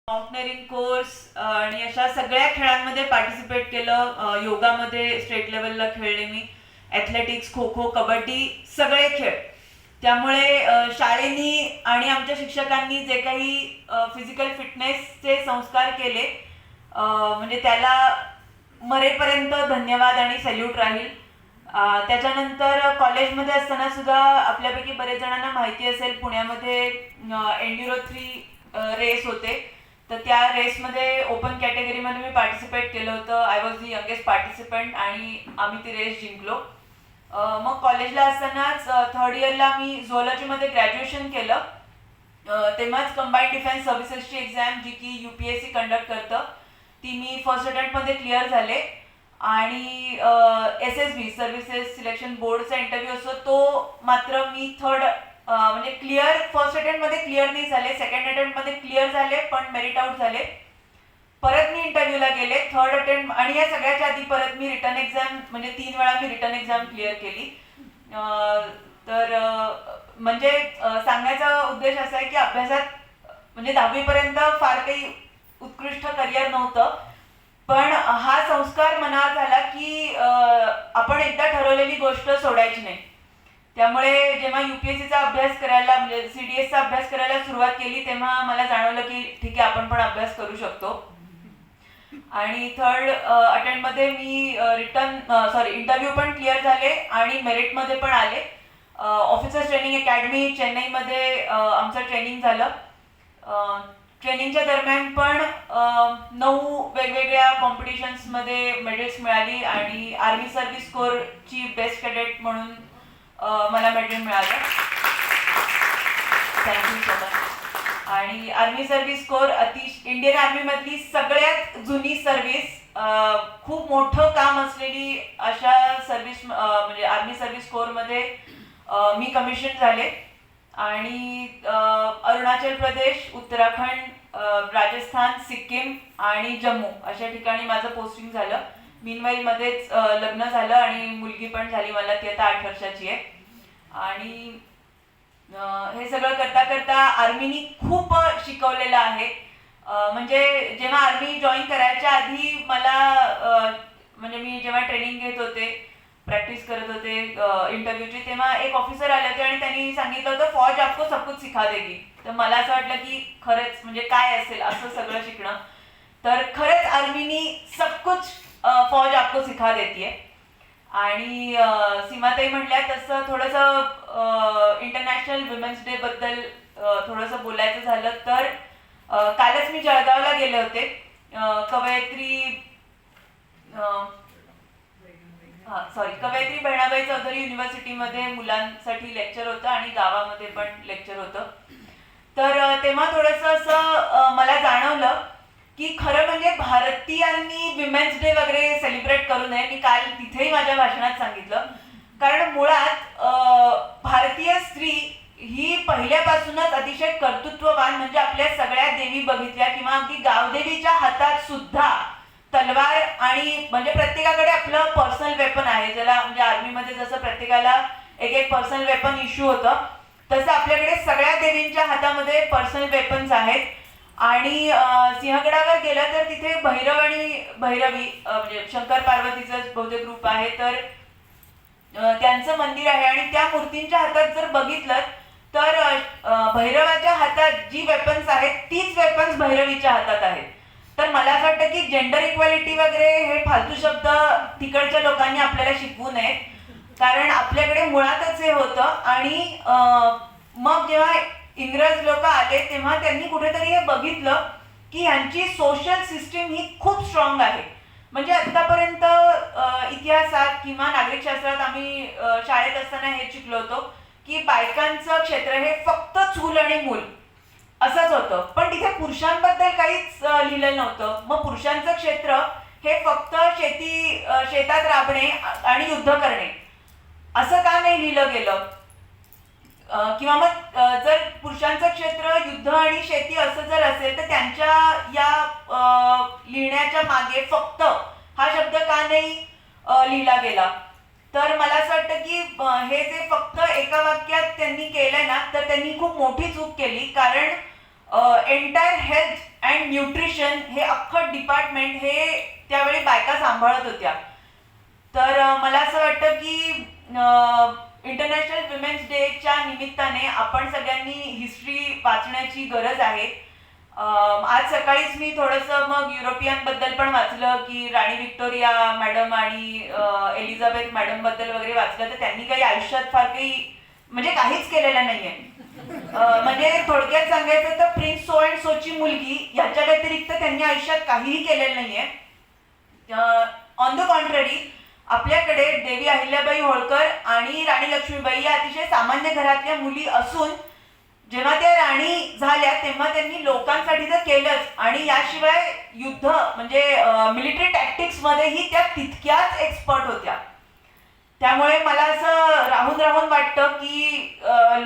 माउंटनेरिंग course आणि अशा सगळ्या खेळांमध्ये पार्टिसिपेट केलं. योगामध्ये स्टेट लेवलला खेळले मी, ॲथलेटिक्स, खो खो, कबड्डी, सगळे खेळ. त्यामुळे शाळेनी आणि आमच्या शिक्षकांनी जे काही फिजिकल फिटनेसचे संस्कार केले, म्हणजे त्याला मरेपर्यंत धन्यवाद आणि सॅल्यूट राहील. त्याच्यानंतर कॉलेजमध्ये असताना सुद्धा आपल्यापैकी बरेच जणांना माहिती असेल, पुण्यामध्ये एंड्युरो 3 रेस होते. तर त्या रेसमध्ये ओपन कॅटेगरीमध्ये मी पार्टिसिपेट केलं होतं. I was the youngest participant आणि आम्ही ती रेस जिंकलो. मग कॉलेजला असतानाच 3rd इयरला मी झुऑलॉजीमध्ये ग्रॅज्युएशन केलं. तेव्हाच कंबाईंड डिफेन्स सर्व्हिसेसची एक्झाम, जी की UPSC कंडक्ट करतं, ती मी फर्स्ट अटेम्प्टमध्ये क्लिअर झाले. आणि SSB सर्व्हिसेस सिलेक्शन बोर्डचा इंटरव्ह्यू असतो, तो मात्र मी म्हणजे क्लिअर फर्स्ट अटेम्प्टमध्ये क्लिअर नाही झाले, सेकंड अटेम्प्टमध्ये क्लिअर झाले पण मेरिट आउट झाले. परत मी इंटरव्ह्यूला गेले 3rd अटेम्प्ट, आणि या सगळ्याच्या आधी परत मी रिटर्न एक्झाम, म्हणजे 3 वेळा मी रिटर्न एक्झाम क्लिअर केली. तर म्हणजे सांगण्याचा उद्देश असा आहे की अभ्यासात म्हणजे 10वी पर्यंत फार काही उत्कृष्ट करिअर नव्हतं, पण हा संस्कार मनात झाला की आपण एकदा ठरवलेली गोष्ट सोडायची नाही. त्यामुळे जेव्हा UPSCचा अभ्यास करायला, म्हणजे CDSचा अभ्यास करायला सुरुवात केली, तेव्हा मला जाणवलं की ठीक आहे, आपण पण अभ्यास करू शकतो. आणि 3rd अटेम्प्टमध्ये मी इंटरव्ह्यू पण क्लिअर झाले आणि मेरिटमध्ये पण आले. ऑफिसर्स ट्रेनिंग अकॅडमी चेन्नईमध्ये आमचं ट्रेनिंग झालं. ट्रेनिंगच्या दरम्यान पण 9 वेगवेगळ्या कॉम्पिटिशन्समध्ये मेडल्स मिळाली आणि आर्मी सर्व्हिस कोरची बेस्ट कॅडेट म्हणून मला मेडल मिळालं. Thank you so much. आणि आर्मी सर्व्हिस कोर इंडियन आर्मीमधली सगळ्यात जुनी सर्व्हिस, खूप मोठं काम असलेली अशा सर्व्हिस, म्हणजे आर्मी सर्व्हिस कोरमध्ये मी कमिशन झाले. आणि अरुणाचल प्रदेश, उत्तराखंड, राजस्थान, सिक्कीम आणि जम्मू अशा ठिकाणी माझं पोस्टिंग झालं. मीनवाईल मध्येच लग्न झालं आणि मुलगी पण झाली मला, ती आता 8 वर्षाची आहे. आणि हे सगळं करता करता आर्मीनी खूप शिकवलेलं आहे. म्हणजे जेव्हा आर्मी जॉईन करायच्या आधी मला म्हणजे मी जेव्हा ट्रेनिंग घेत होते, प्रॅक्टिस करत होते इंटरव्ह्यूची, तेव्हा एक ऑफिसर आले होते आणि त्यांनी सांगितलं होतं, फौज आपको सब कुछ सिखा देगी. तर मला असं वाटलं की खरंच म्हणजे काय असेल असं सगळं शिकणं. तर खरंच आर्मीनी सब कुछ फौज आपको सिखा देतीये. आणि सीमाताई म्हटल्या तसं थोडंसं इंटरनॅशनल विमेन्स डे बद्दल थोडंसं बोलायचं झालं तर कालच मी जळगावला गेले होते. कवयित्री बहिणाबाई चौधरी युनिव्हर्सिटीमध्ये मुलांसाठी लेक्चर होतं आणि गावामध्ये पण लेक्चर होतं. तर तेव्हा थोडंसं असं मला जाणवलं की खरं म्हणजे भारतीयांनी विमेन्स डे वगैरे सेलिब्रेट करू नये. मी काल तिथेही माझ्या भाषणात सांगितलं, कारण मुळात भारतीय स्त्री ही पहिल्यापासूनच अतिशय कर्तृत्ववान, म्हणजे आपल्या सगळ्या देवी बघितल्या किंवा अगदी गावदेवीच्या हातात सुद्धा तलवार, आणि म्हणजे प्रत्येकाकडे आपलं पर्सनल वेपन आहे, ज्याला म्हणजे आर्मीमध्ये जसं प्रत्येकाला एक एक पर्सनल वेपन इश्यू होतं, तसं आपल्याकडे सगळ्या देवींच्या हातामध्ये पर्सनल वेपन्स आहेत. आणि सिंहगडावर गेलं तर तिथे भैरव आणि भैरवी, म्हणजे शंकर पार्वतीचं बहुतेक रूप आहे, तर त्यांचं मंदिर आहे. आणि त्या मूर्तींच्या हातात जर बघितलं तर भैरवाच्या हातात जी वेपन्स आहेत तीच वेपन्स भैरवीच्या हातात आहेत. तर मला असं वाटतं की जेंडर इक्वॅलिटी वगैरे हे फालतू शब्द तिकडच्या लोकांनी आपल्याला शिकवू नये, कारण आपल्याकडे मुळातच हे होतं. आणि मग जेव्हा इंग्रज लोक आले तेव्हा त्यांनी कुठेतरी हे बघितलं की ह्यांची सोशल सिस्टीम ही खूप स्ट्रॉंग आहे. म्हणजे आतापर्यंत इतिहासात किंवा नागरिकशास्त्रात आम्ही शाळेत असताना हे शिकलो होतो की बायकांचं क्षेत्र हे फक्त चूल आणि मूल असंच होतं, पण तिथे पुरुषांबद्दल काहीच लिहिलं नव्हतं. मग पुरुषांचं क्षेत्र हे फक्त शेतात राबणे आणि युद्ध करणे असं का नाही लिहिलं गेलं? किंवा मग जर पुरुषांचं क्षेत्र युद्ध आणि शेती असं जर असेल तर त्यांच्या या लिहिण्याच्या मागे फक्त हा शब्द का नाही लिहिला गेला? तर मला असं वाटतं की हे जे फक्त एका वाक्यात त्यांनी केलंय ना, तर त्यांनी खूप मोठी चूक केली, कारण एंटायर हेल्थ अँड न्यूट्रिशन हे अख्खं डिपार्टमेंट हे त्यावेळी बायका सांभाळत होत्या. तर मला असं वाटतं की इंटरनॅशनल विमेन्स डेच्या निमित्ताने आपण सगळ्यांनी हिस्ट्री वाचण्याची गरज आहे. आज सकाळीच मी थोडंसं मग युरोपियन बद्दल पण वाचलं की राणी व्हिक्टोरिया मॅडम आणि एलिझाबेथ मॅडम बद्दल वगैरे वाचलं. तर त्यांनी काही आयुष्यात फार काही म्हणजे काहीच केलेलं नाहीये. म्हणजे थोडक्यात सांगायचं तर प्रिन्स सो अँड सोची मुलगी याच्या व्यतिरिक्त त्यांनी आयुष्यात काहीही केलेलं नाहीये. ऑन द कॉन्ट्ररी आपल्याकडे देवी अहिल्याबाई होळकर आणि राणी लक्ष्मीबाई या अतिशय सामान्य घरातल्या मुली असून जेव्हा त्या राणी झाल्या तेव्हा त्यांनी लोकांसाठी तर केलंच आणि याशिवाय युद्ध म्हणजे मिलिटरी टॅक्टिक्स मध्येही त्या तितक्याच एक्सपर्ट होत्या. त्यामुळे मला असं राहून वाटतं की